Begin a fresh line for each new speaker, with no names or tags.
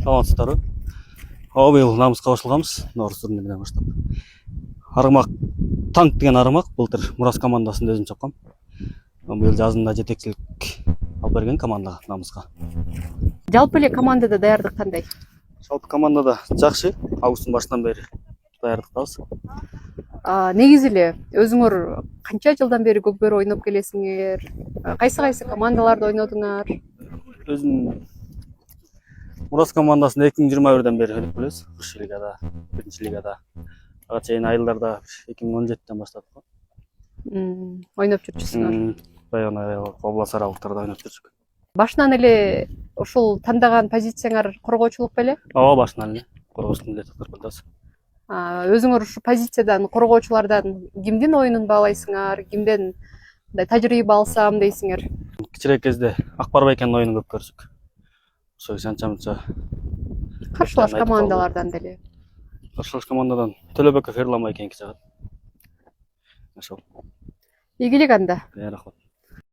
саламатсыздарбы? Быйыл намыска кошулганбыз Наурыз турниринен баштап. Аргымак танк деген аргымак былтыр Мурас командасында өзүм чапкам. Быйыл жазында жетекчилик алып берген командага намыска.
Жалпы эле командада даярдык кандай?
Жалпы командада жакшы, августтун башынан бери даярдыктабыз.
Негизи эле өзүңөр канча жылдан бери көкбөрү ойноп келесиңер? Кайсы командаларда ойнодуңар?
Өзүм Мурас командасында 2021ден бери ойноп келебиз. Кыш лигада, биринчи лигада. Ага чейин айылдарда 2017ден баштадык.
Ойноп жүрчүсүңөр.
Баягы облас аралыктарда ойноп жүрчүк.
Башынан эле ушул тандаган позицияңар коргоочулук беле?
Ооба, башынан эле коргоочулук эле тактап атабыз.
Өзүңөр ушу позициядан коргоочулардан кимдин оюнун баалайсыңар? Кимден мындай тажрыйба алсам дейсиңер?
Кичирээк кезде Акбар байкенин оюнун көп көрдүк. Ошо анча-мынча
Каршылаш командалардан деле.
каршылаш командадан Төлөбеков Эрлан байкеники жагат. Ошол.
Ийгилик анда.
Рахмат.